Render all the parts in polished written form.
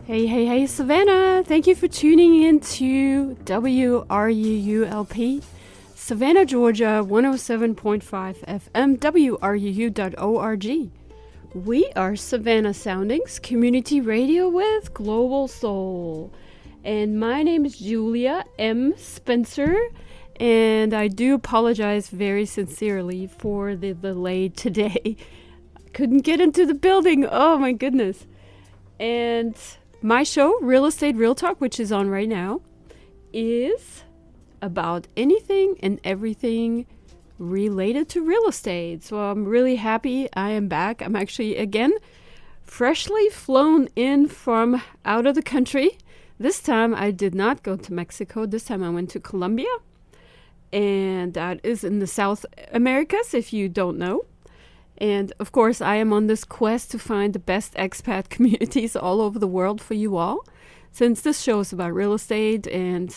Hey, Savannah. Thank you for tuning in to WRUULP, Savannah, Georgia, 107.5 FM, WRUU.org. We are Savannah Soundings, community radio with global soul. And my name is Julia M. Spencer, and I do apologize very sincerely for the delay today. Couldn't get into the building. Oh, my goodness. And my show, Real Estate Real Talk, which is on right now, is about anything and everything related to real estate. So I'm really happy I am back. I'm actually, again, freshly flown in from out of the country. This time I did not go to Mexico. This time I went to Colombia. And that is in the South Americas, if you don't know. And of course, I am on this quest to find the best expat communities all over the world for you all. Since this show is about real estate, and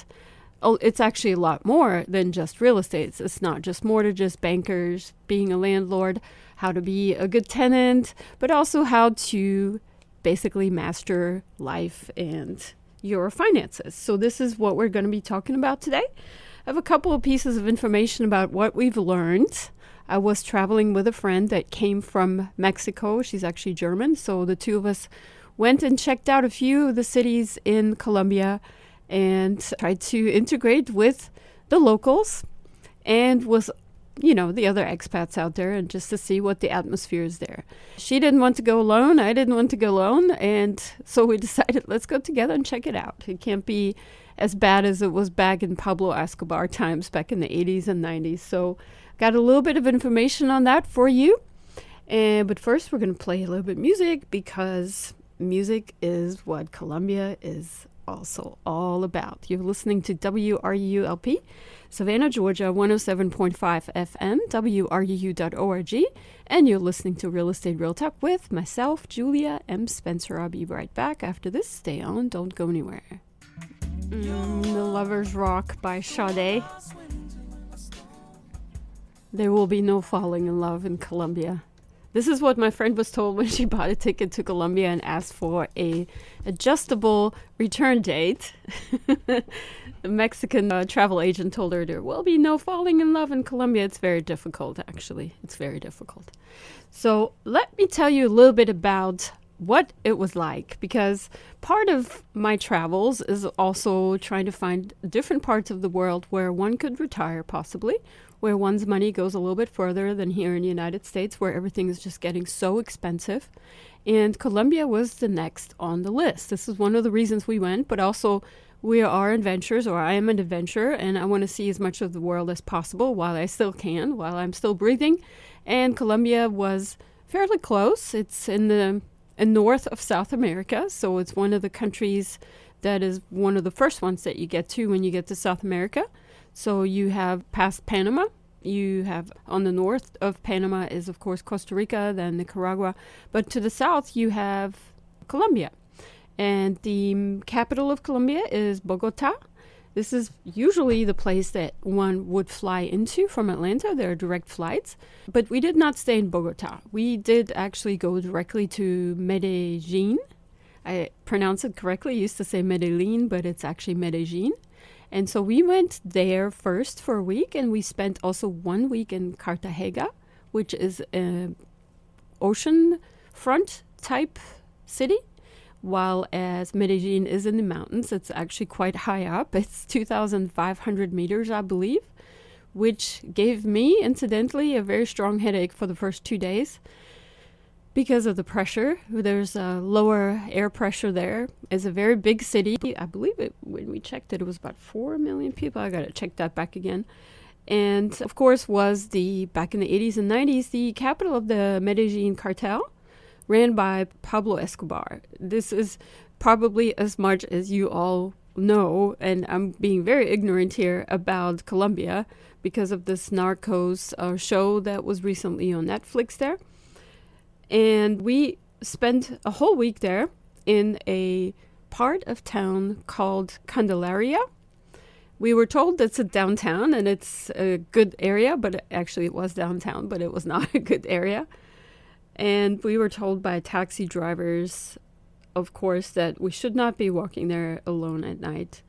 it's actually a lot more than just real estate. It's not just mortgages, bankers, being a landlord, how to be a good tenant, but also how to basically master life and your finances. So this is what we're going to be talking about today. I have a couple of pieces of information about what we've learned. I was traveling with a friend that came from Mexico. She's actually German. So the two of us went and checked out a few of the cities in Colombia and tried to integrate with the locals and with, the other expats out there, and just to see what the atmosphere is there. She didn't want to go alone. I didn't want to go alone. And so we decided, let's go together and check it out. It can't be as bad as it was back in Pablo Escobar times back in the 80s and 90s. So got a little bit of information on that for you. But first, we're going to play a little bit of music, because music is what Colombia is also all about. You're listening to WRUULP, Savannah, Georgia, 107.5 FM, WRUU.org, and you're listening to Real Estate Real Talk with myself, Julia M. Spencer. I'll be right back after this. Stay on, don't go anywhere. The Lover's Rock by Sade. There will be no falling in love in Colombia. This is what my friend was told when she bought a ticket to Colombia and asked for a adjustable return date. The Mexican travel agent told her there will be no falling in love in Colombia. It's very difficult, actually. It's very difficult. So let me tell you a little bit about what it was like, because part of my travels is also trying to find different parts of the world where one could retire, possibly, where one's money goes a little bit further than here in the United States, where everything is just getting so expensive. And Colombia was the next on the list. This is one of the reasons we went, but also we are adventurers, or I am an adventurer, and I want to see as much of the world as possible while I still can, while I'm still breathing. And Colombia was fairly close. It's in the north of South America, so it's one of the countries that is one of the first ones that you get to when you get to South America. So you have past Panama. You have on the north of Panama is, of course, Costa Rica, then Nicaragua. But to the south, you have Colombia. And the capital of Colombia is Bogota. This is usually the place that one would fly into from Atlanta. There are direct flights. But we did not stay in Bogota. We did actually go directly to Medellin. I pronounce it correctly. I used to say Medellin, but it's actually Medellin. And so we went there first for a week, and we spent also 1 week in Cartagena, which is an oceanfront type city, while as Medellin is in the mountains. It's actually quite high up. It's 2,500 meters, I believe, which gave me, incidentally, a very strong headache for the first 2 days. Because of the pressure. There's a lower air pressure there. It's a very big city. I believe when we checked it was about 4 million people. I got to check that back again. And of course was back in the 80s and 90s, the capital of the Medellin cartel, ran by Pablo Escobar. This is probably as much as you all know, and I'm being very ignorant here about Colombia because of this Narcos show that was recently on Netflix there. And we spent a whole week there in a part of town called Candelaria. We were told it's a downtown and it's a good area, but actually it was downtown, but it was not a good area. And we were told by taxi drivers of course, that we should not be walking there alone at night.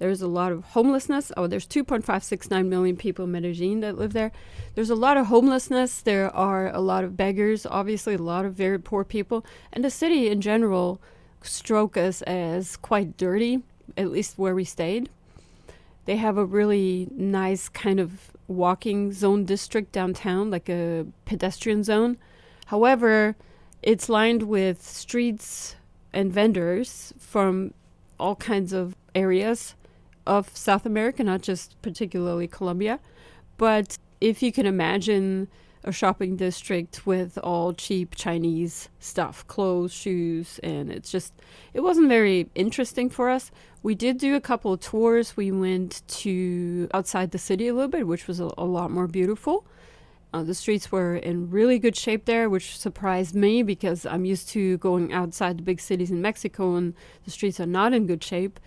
There's a lot of homelessness. Oh, there's 2.569 million people in Medellin that live there. There's a lot of homelessness. There are a lot of beggars, obviously, a lot of very poor people. And the city in general struck us as quite dirty, at least where we stayed. They have a really nice kind of walking zone district downtown, like a pedestrian zone. However, it's lined with streets and vendors from all kinds of areas of South America, not just particularly Colombia. But if you can imagine a shopping district with all cheap Chinese stuff, clothes, shoes, and it wasn't very interesting for us. We did do a couple of tours. We went to outside the city a little bit, which was a lot more beautiful. The streets were in really good shape there, which surprised me because I'm used to going outside the big cities in Mexico and the streets are not in good shape.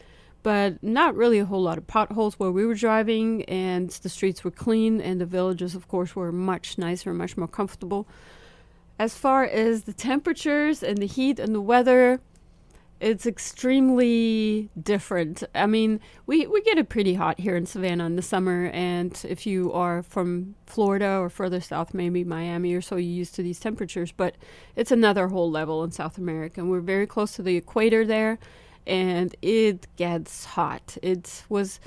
But not really a whole lot of potholes where we were driving, and the streets were clean, and the villages, of course, were much nicer, much more comfortable. As far as the temperatures and the heat and the weather, it's extremely different. I mean, we get it pretty hot here in Savannah in the summer, and if you are from Florida or further south, maybe Miami or so, you're used to these temperatures, but it's another whole level in South America, and we're very close to the equator there. And it gets hot. It was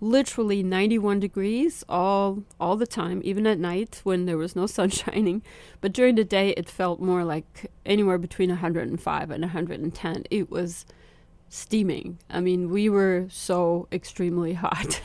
literally 91 degrees all the time, even at night when there was no sun shining. But during the day, it felt more like anywhere between 105 and 110. It was steaming. I mean, we were so extremely hot.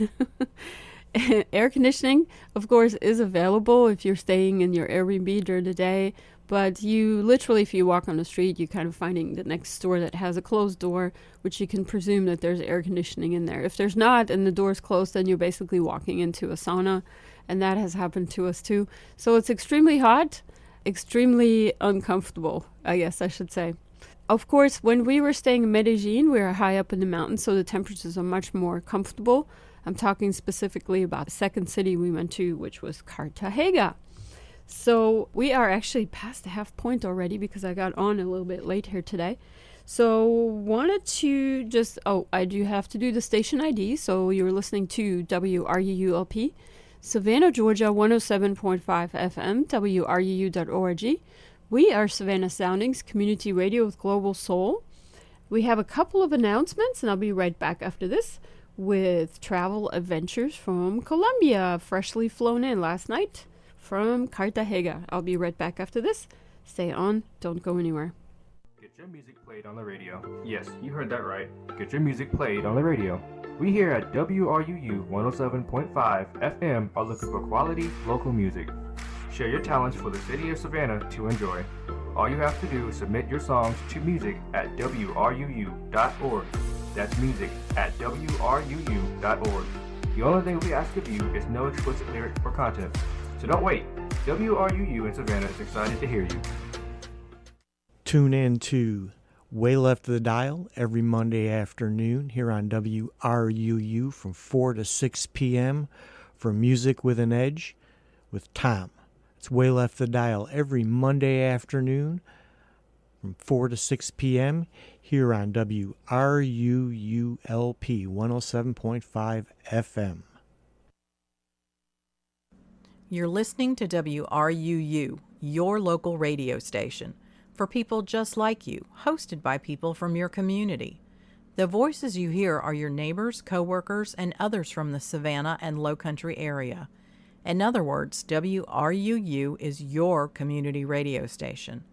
Air conditioning, of course, is available if you're staying in your Airbnb during the day. But you literally, if you walk on the street, you're kind of finding the next store that has a closed door, which you can presume that there's air conditioning in there. If there's not and the door's closed, then you're basically walking into a sauna. And that has happened to us too. So it's extremely hot, extremely uncomfortable, I guess I should say. Of course, when we were staying in Medellin, we were high up in the mountains, so the temperatures are much more comfortable. I'm talking specifically about the second city we went to, which was Cartagena. So we are actually past the half point already because I got on a little bit late here today. So wanted to just, I do have to do the station ID. So you're listening to WRUULP, Savannah, Georgia, 107.5 FM, WRUU.org. We are Savannah Soundings, community radio with global soul. We have a couple of announcements, and I'll be right back after this with travel adventures from Colombia, freshly flown in last night from Cartagena. I'll be right back after this. Stay on, don't go anywhere. Get your music played on the radio. Yes, you heard that right. Get your music played on the radio. We here at WRUU 107.5 FM are looking for quality local music. Share your talents for the city of Savannah to enjoy. All you have to do is submit your songs to music at WRUU.org. That's music at WRUU.org. The only thing we ask of you is no explicit lyrics or content. So don't wait. WRUU in Savannah is excited to hear you. Tune in to Way Left of the Dial every Monday afternoon here on WRUU from 4 to 6 p.m. for Music with an Edge with Tom. It's Way Left of the Dial every Monday afternoon from 4 to 6 p.m. here on WRUULP 107.5 FM. You're listening to WRUU, your local radio station, for people just like you, hosted by people from your community. The voices you hear are your neighbors, coworkers, and others from the Savannah and Lowcountry area. In other words, WRUU is your community radio station.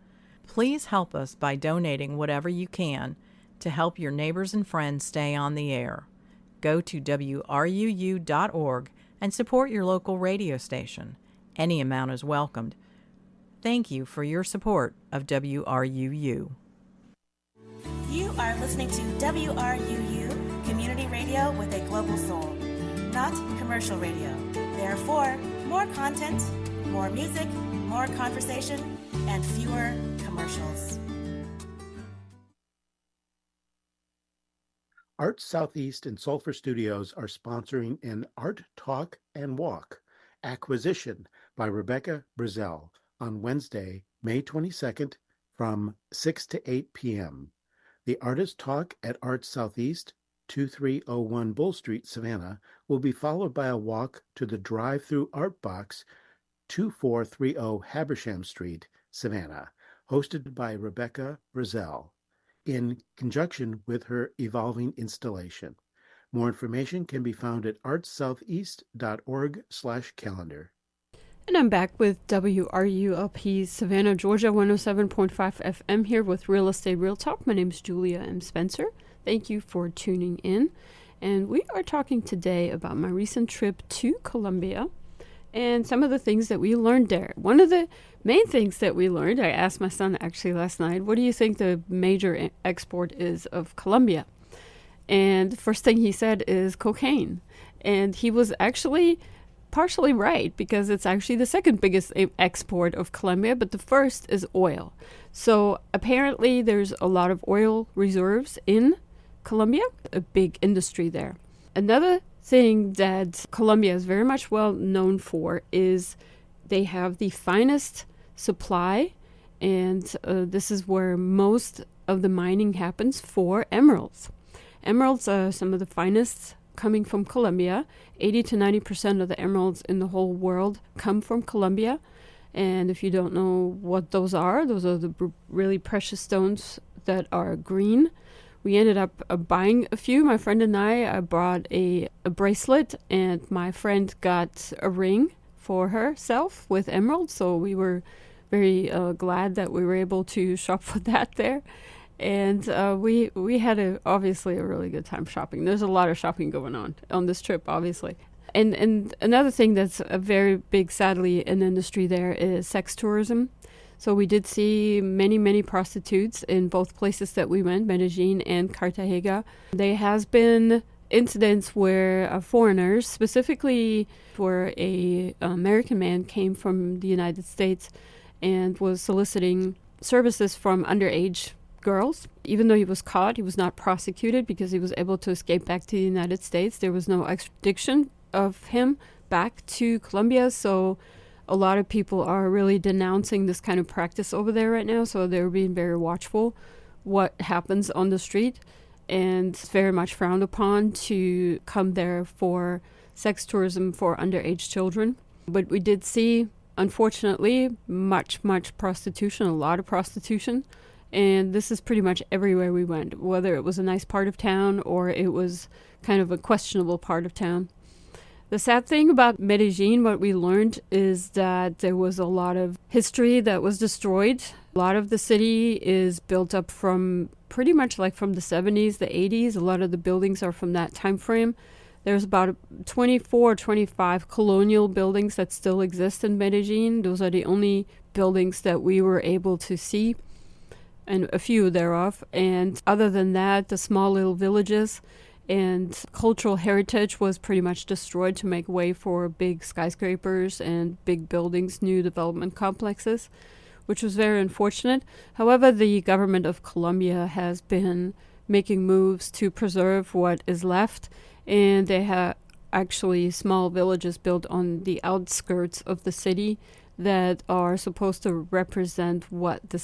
Please help us by donating whatever you can to help your neighbors and friends stay on the air. Go to WRUU.org and support your local radio station. Any amount is welcomed. Thank you for your support of WRUU. You are listening to WRUU, community radio with a global soul, not commercial radio. Therefore, more content, more music, more conversation, and fewer commercials. Art Southeast and Sulphur Studios are sponsoring an Art Talk and Walk, Acquisition by Rebecca Brazel on Wednesday, May 22nd from 6 to 8 p.m. The Artist Talk at Arts Southeast, 2301 Bull Street, Savannah, will be followed by a walk to the Drive-Through Art Box, 2430 Habersham Street, Savannah, hosted by Rebecca Brazel, in conjunction with her evolving installation. More information can be found at artssoutheast.org/calendar. And I'm back with WRULP Savannah, Georgia, 107.5 FM here with Real Estate Real Talk. My name is Julia M. Spencer. Thank you for tuning in. And we are talking today about my recent trip to Colombia and some of the things that we learned there. One of the main things that we learned, I asked my son actually last night, what do you think the major export is of Colombia? And the first thing he said is cocaine. And he was actually partially right, because it's actually the second biggest export of Colombia, but the first is oil. So apparently there's a lot of oil reserves in Colombia, a big industry there. Another thing that Colombia is very much well known for is they have the finest supply, and this is where most of the mining happens for emeralds. Emeralds are some of the finest coming from Colombia. 80 to 90% of the emeralds in the whole world come from Colombia. And if you don't know what those are the really precious stones that are green. We ended up buying a few. My friend and I brought a bracelet, and my friend got a ring for herself with emeralds. So we were very glad that we were able to shop for that there. And we had obviously a really good time shopping. There's a lot of shopping going on this trip, obviously. And another thing that's a very big, sadly, in the industry there is sex tourism. So we did see many, many prostitutes in both places that we went, Medellin and Cartagena. There has been incidents where foreigners, specifically where a American man came from the United States and was soliciting services from underage girls. Even though he was caught, he was not prosecuted because he was able to escape back to the United States. There was no extradition of him back to Colombia, so a lot of people are really denouncing this kind of practice over there right now, so they're being very watchful what happens on the street, and it's very much frowned upon to come there for sex tourism for underage children. But we did see, unfortunately, much prostitution, a lot of prostitution. And this is pretty much everywhere we went, whether it was a nice part of town or it was kind of a questionable part of town. The sad thing about Medellin, what we learned, is that there was a lot of history that was destroyed. A lot of the city is built up from pretty much like from the 70s, the 80s. A lot of the buildings are from that time frame. There's about 24 or 25 colonial buildings that still exist in Medellin. Those are the only buildings that we were able to see, and a few thereof. And other than that, the small little villages and cultural heritage was pretty much destroyed to make way for big skyscrapers and big buildings, new development complexes, which was very unfortunate. However, the government of Colombia has been making moves to preserve what is left, and they have actually small villages built on the outskirts of the city that are supposed to represent what the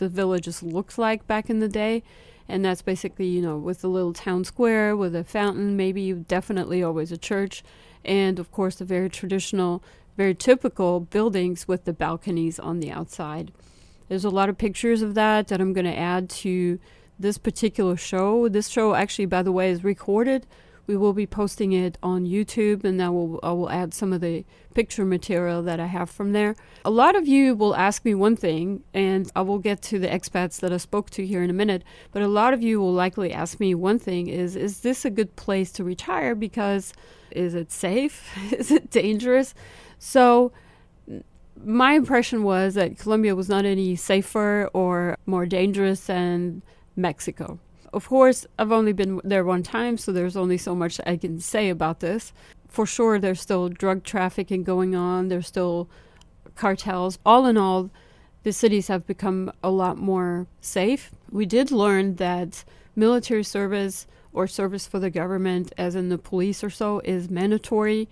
villages looked like back in the day. And that's basically, with a little town square with a fountain, maybe definitely always a church, and of course the very traditional, very typical buildings with the balconies on the outside. There's a lot of pictures of that I'm going to add to this particular show. This show actually, by the way, is recorded. We will be posting it on YouTube, and I will add some of the picture material that I have from there. A lot of you will ask me one thing, and I will get to the expats that I spoke to here in a minute, but a lot of you will likely ask me one thing is this a good place to retire? Because is it safe? Is it dangerous? So my impression was that Colombia was not any safer or more dangerous than Mexico. Of course, I've only been there one time, so there's only so much I can say about this. For sure, there's still drug trafficking going on. There's still cartels. All in all, the cities have become a lot more safe. We did learn that military service or service for the government, as in the police or so, is mandatory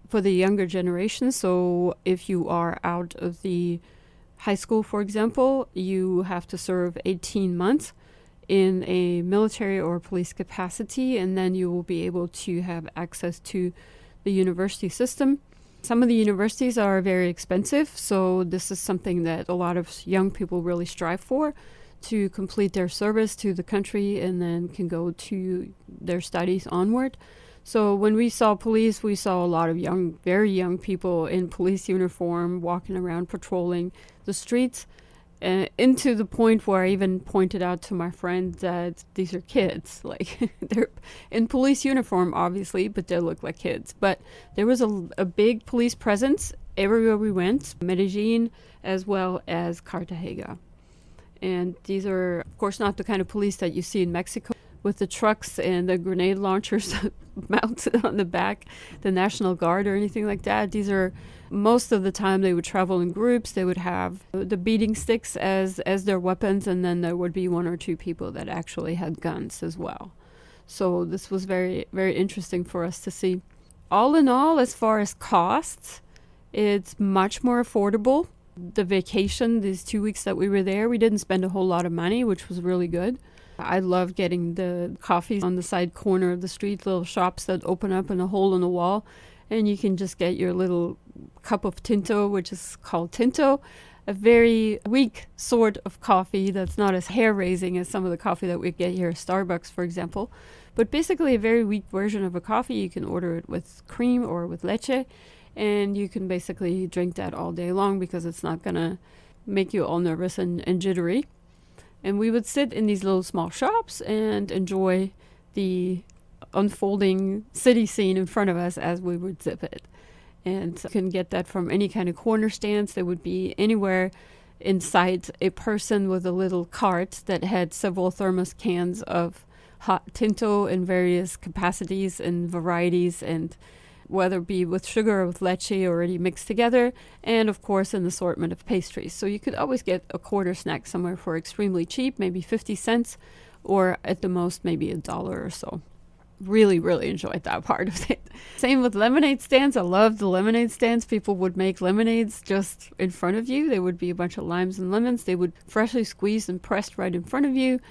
for the younger generation. So if you are out of the high school, for example, you have to serve 18 months. in a military or police capacity, and then you will be able to have access to the university system. Some of the universities are very expensive, so this is something that a lot of young people really strive for, to complete their service to the country and then can go to their studies onward. So when we saw police, we saw a lot of young, very young people in police uniform walking around patrolling the streets, into the point where I even pointed out to my friend that these are kids. Like, they're in police uniform, obviously, but they look like kids. But there was a big police presence everywhere we went, Medellin as well as Cartagena. And these are, of course, not the kind of police that you see in Mexico with the trucks and the grenade launchers mounted on the back, the National Guard or anything like that. These are, most of the time they would travel in groups. They would have the beating sticks as their weapons, and then there would be one or two people that actually had guns as well. So this was very, very interesting for us to see. All in all, as far as costs, it's much more affordable. The vacation, these 2 weeks that we were there, we didn't spend a whole lot of money, which was really good. I love getting the coffees on the side corner of the street, little shops that open up in a hole in the wall, and you can just get your little cup of tinto, which is called tinto, a very weak sort of coffee that's not as hair-raising as some of the coffee that we get here at Starbucks, for example, but basically a very weak version of a coffee. You can order it with cream or with leche, and you can basically drink that all day long because it's not going to make you all nervous and jittery. And we would sit in these little small shops and enjoy the unfolding city scene in front of us as we would zip it. And you can get that from any kind of corner stands. There would be anywhere in sight a person with a little cart that had several thermos cans of hot tinto in various capacities and varieties, and whether it be with sugar or with leche already mixed together, and of course an assortment of pastries. So you could always get a quarter snack somewhere for extremely cheap, maybe 50 cents, or at the most maybe $1 or so. Really, really enjoyed that part of it. Same with lemonade stands. I love the lemonade stands. People would make lemonades just in front of you. There would be a bunch of limes and lemons. They would freshly squeezed and pressed right in front of you.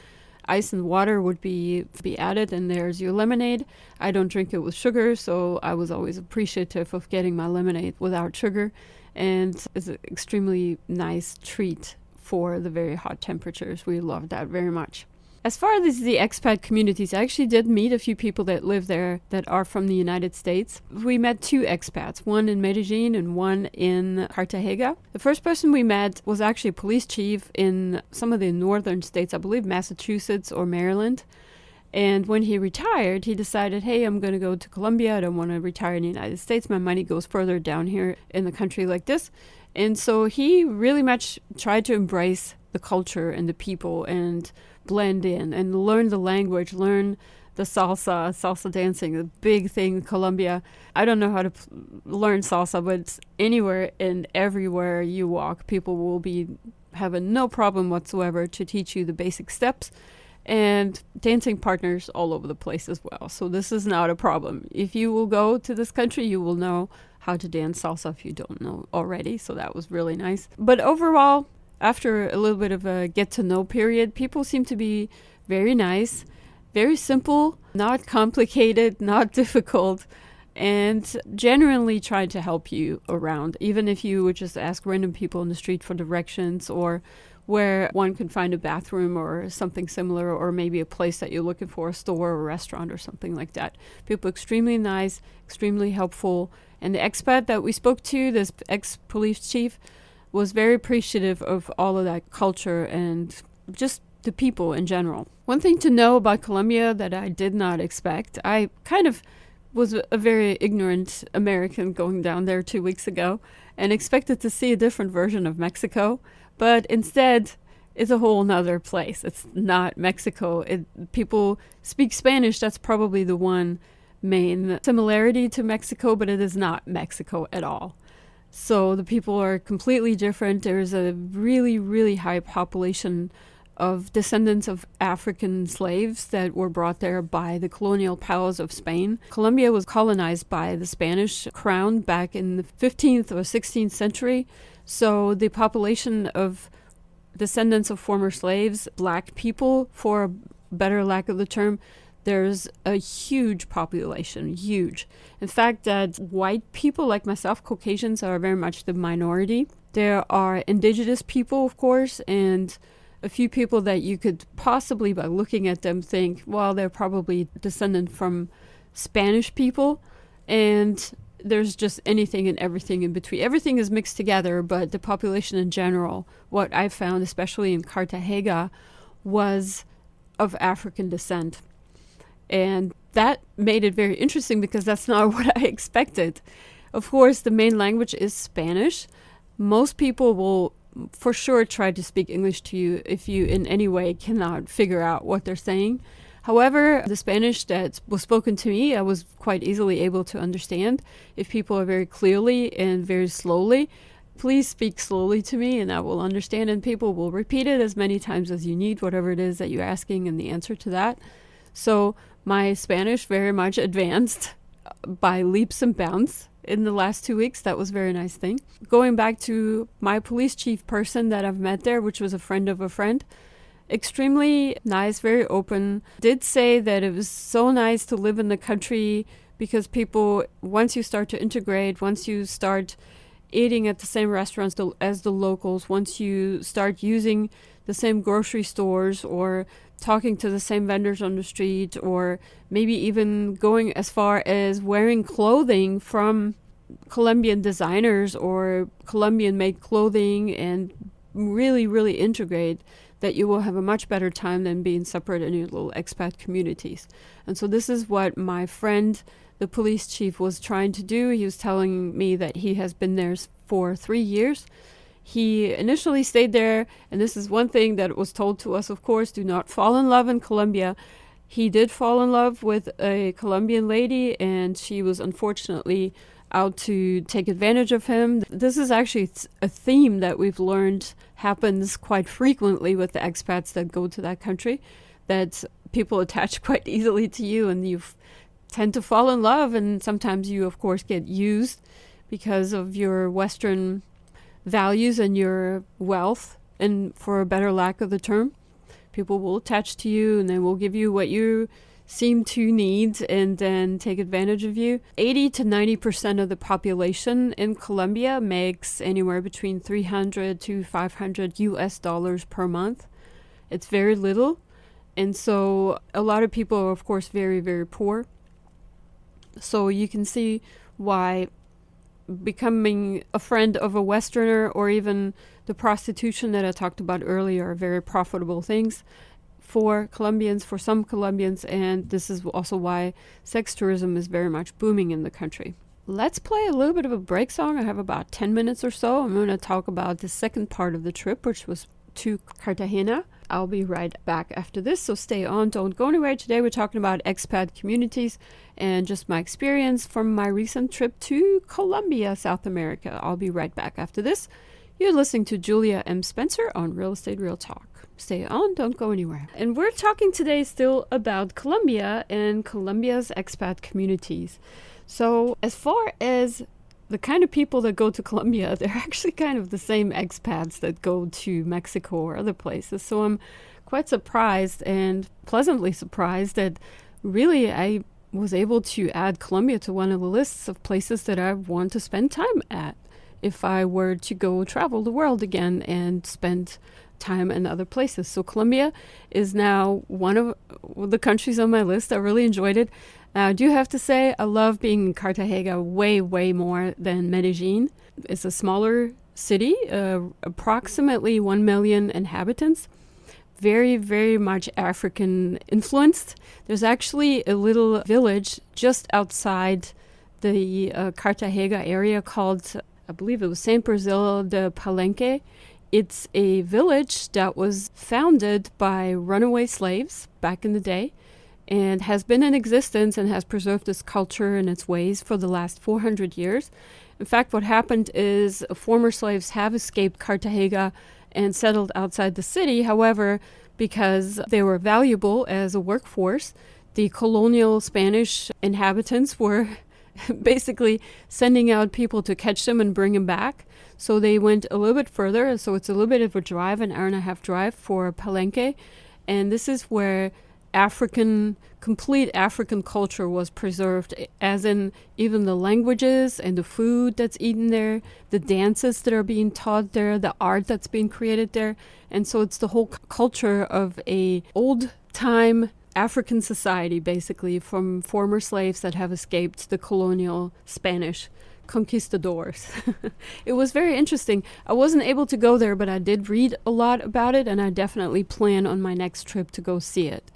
Ice and water would be added, and there's your lemonade. I don't drink it with sugar, so I was always appreciative of getting my lemonade without sugar, and it's an extremely nice treat for the very hot temperatures. We love that very much. As far as the expat communities, I actually did meet a few people that live there that are from the United States. We met 2 expats, one in Medellin and one in Cartagena. The first person we met was actually a police chief in some of the northern states, I believe Massachusetts or Maryland. And when he retired, he decided, hey, I'm going to go to Colombia. I don't want to retire in the United States. My money goes further down here in the country like this. And so he really much tried to embrace the culture and the people and blend in and learn the language, learn the salsa dancing, the big thing in Colombia. I don't know how to learn salsa, but anywhere and everywhere you walk, people will be having no problem whatsoever to teach you the basic steps, and dancing partners all over the place as well. So this is not a problem. If you will go to this country, you will know how to dance salsa if you don't know already. So that was really nice. But overall, after a little bit of a get-to-know period, people seem to be very nice, very simple, not complicated, not difficult, and genuinely trying to help you around, even if you would just ask random people in the street for directions or where one can find a bathroom or something similar, or maybe a place that you're looking for, a store or a restaurant or something like that. People extremely nice, extremely helpful. And the expat that we spoke to, this ex-police chief, was very appreciative of all of that culture and just the people in general. One thing to know about Colombia that I did not expect, I kind of was a very ignorant American going down there 2 weeks ago and expected to see a different version of Mexico, but instead it's a whole nother place. It's not Mexico. People speak Spanish. That's probably the one main similarity to Mexico, but it is not Mexico at all. So the people are completely different. There's a really, really high population of descendants of African slaves that were brought there by the colonial powers of Spain. Colombia was colonized by the Spanish crown back in the 15th or 16th century. So the population of descendants of former slaves, black people, for better lack of the term, there's a huge population, huge. In fact, that white people like myself, Caucasians, are very much the minority. There are indigenous people, of course, and a few people that you could possibly, by looking at them, think, well, they're probably descendant from Spanish people. And there's just anything and everything in between. Everything is mixed together, but the population in general, what I found, especially in Cartagena, was of African descent. And that made it very interesting because that's not what I expected. Of course, the main language is Spanish. Most people will for sure try to speak English to you if you in any way cannot figure out what they're saying. However, the Spanish that was spoken to me, I was quite easily able to understand. If people are very clearly and very slowly, please speak slowly to me and I will understand, and people will repeat it as many times as you need, whatever it is that you're asking and the answer to that. So my Spanish very much advanced by leaps and bounds in the last 2 weeks. That was a very nice thing. Going back to my police chief person that I've met there, which was a friend of a friend, extremely nice, very open, did say that it was so nice to live in the country because people, once you start to integrate, once you start eating at the same restaurants as the locals, once you start using the same grocery stores or talking to the same vendors on the street, or maybe even going as far as wearing clothing from Colombian designers or Colombian made clothing and really, really integrate, that you will have a much better time than being separate in your little expat communities. And so this is what my friend, the police chief, was trying to do. He was telling me that he has been there for 3 years. He initially stayed there, and this is one thing that was told to us, of course, do not fall in love in Colombia. He did fall in love with a Colombian lady, and she was unfortunately out to take advantage of him. This is actually a theme that we've learned happens quite frequently with the expats that go to that country, that people attach quite easily to you and you tend to fall in love, and sometimes you, of course, get used because of your Western values and your wealth, and for a better lack of the term, people will attach to you and they will give you what you seem to need and then take advantage of you. 80 to 90% of the population in Colombia makes anywhere between $300 to $500 US per month. It's very little. And so a lot of people are, of course, very, very poor. So you can see why becoming a friend of a Westerner, or even the prostitution that I talked about earlier, are very profitable things for Colombians, for some Colombians, and this is also why sex tourism is very much booming in the country. Let's play a little bit of a break song. I have about 10 minutes or so. I'm going to talk about the second part of the trip, which was to Cartagena. I'll be right back after this, so stay on, don't go anywhere. Today we're talking about expat communities and just my experience from my recent trip to Colombia, South America. I'll be right back after this. You're listening to Julia M. Spencer on Real Estate Real Talk. Stay on, don't go anywhere. And we're talking today still about Colombia and Colombia's expat communities. So as far as the kind of people that go to Colombia, they're actually kind of the same expats that go to Mexico or other places. So I'm quite surprised and pleasantly surprised that really I was able to add Colombia to one of the lists of places that I want to spend time at if I were to go travel the world again and spend time in other places. So Colombia is now one of the countries on my list. I really enjoyed it. I do have to say, I love being in Cartagena way, way more than Medellin. It's a smaller city, approximately 1 million inhabitants. Very, very much African influenced. There's actually a little village just outside the Cartagena area called, I believe it was Saint Brazil de Palenque. It's a village that was founded by runaway slaves back in the day, and has been in existence and has preserved its culture and its ways for the last 400 years. In fact, what happened is former slaves have escaped Cartagena and settled outside the city. However, because they were valuable as a workforce, the colonial Spanish inhabitants were basically sending out people to catch them and bring them back. So they went a little bit further. So it's a little bit of a drive, an hour and a half drive for Palenque. And this is where complete African culture was preserved, as in even the languages and the food that's eaten there, the dances that are being taught there, the art that's being created there. And so it's the whole culture of a old time African society, basically, from former slaves that have escaped the colonial Spanish conquistadors. It was very interesting. I wasn't able to go there, but I did read a lot about it, and I definitely plan on my next trip to go see it.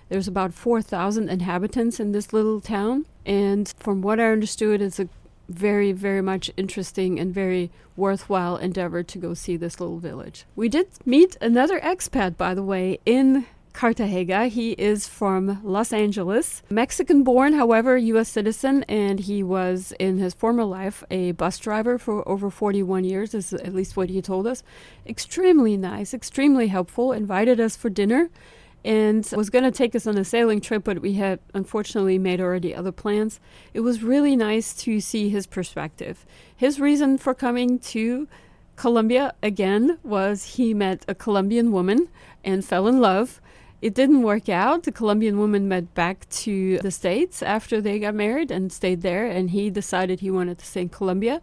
There's about 4,000 inhabitants in this little town, and from what I understood, it's a very, very much interesting and very worthwhile endeavor to go see this little village. We did meet another expat, by the way, in Cartagena. He is from Los Angeles, Mexican born, however, U.S. citizen, and he was in his former life a bus driver for over 41 years, is at least what he told us. Extremely nice, extremely helpful, invited us for dinner, and was going to take us on a sailing trip, but we had unfortunately made already other plans. It was really nice to see his perspective. His reason for coming to Colombia again was he met a Colombian woman and fell in love. It didn't work out. The Colombian woman went back to the States after they got married and stayed there, and he decided he wanted to stay in Colombia.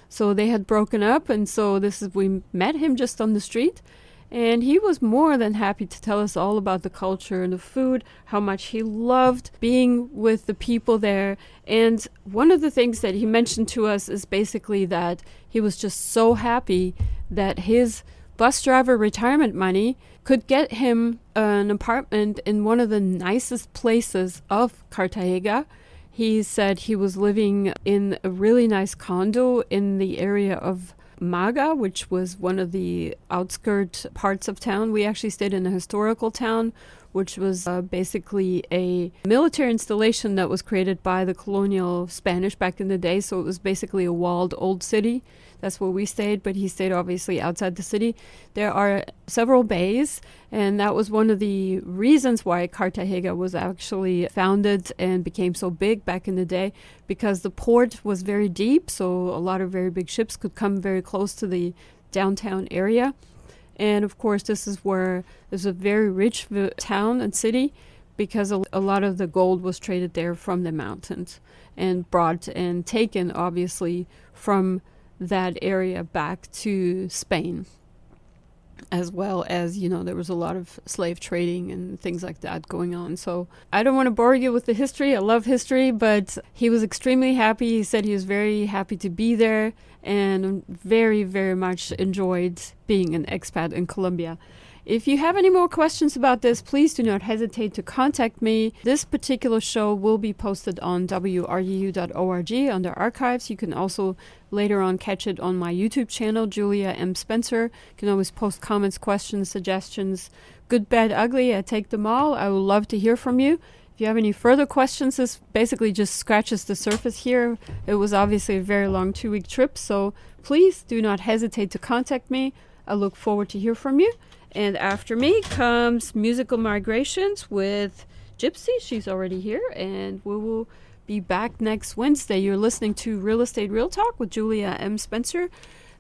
So they had broken up, and so we met him just on the street, and he was more than happy to tell us all about the culture and the food, how much he loved being with the people there. And one of the things that he mentioned to us is basically that he was just so happy that his bus driver retirement money could get him an apartment in one of the nicest places of Cartagena. He said he was living in a really nice condo in the area of Maga, which was one of the outskirt parts of town. We actually stayed in a historical town, which was basically a military installation that was created by the colonial Spanish back in the day. So it was basically a walled old city. That's where we stayed, but he stayed obviously outside the city. There are several bays, and that was one of the reasons why Cartagena was actually founded and became so big back in the day, because the port was very deep, so a lot of very big ships could come very close to the downtown area. And of course, this is where there's a very rich town and city, because a lot of the gold was traded there from the mountains and brought and taken, obviously, from that area back to Spain, as well as, there was a lot of slave trading and things like that going on. So I don't want to bore you with the history. I love history, but he was extremely happy. He said he was very happy to be there and very, very much enjoyed being an expat in Colombia. If you have any more questions about this, please do not hesitate to contact me. This particular show will be posted on wruu.org under archives. You can also later on catch it on my YouTube channel, Julia M. Spencer. You can always post comments, questions, suggestions, good, bad, ugly. I take them all. I would love to hear from you. If you have any further questions, this basically just scratches the surface here. It was obviously a very long 2-week trip, so please do not hesitate to contact me. I look forward to hear from you. And after me comes Musical Migrations with Gypsy. She's already here, and we will be back next Wednesday. You're listening to Real Estate Real Talk with Julia M. Spencer.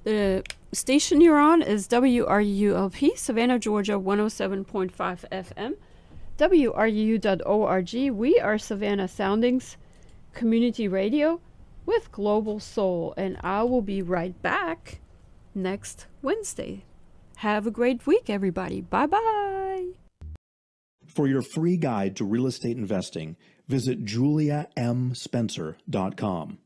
The station you're on is WRULP, Savannah, Georgia, 107.5 FM. WRUU.org. We are Savannah Soundings Community Radio with Global Soul, and I will be right back next Wednesday. Have a great week, everybody. Bye-bye. For your free guide to real estate investing, visit juliamspencer.com.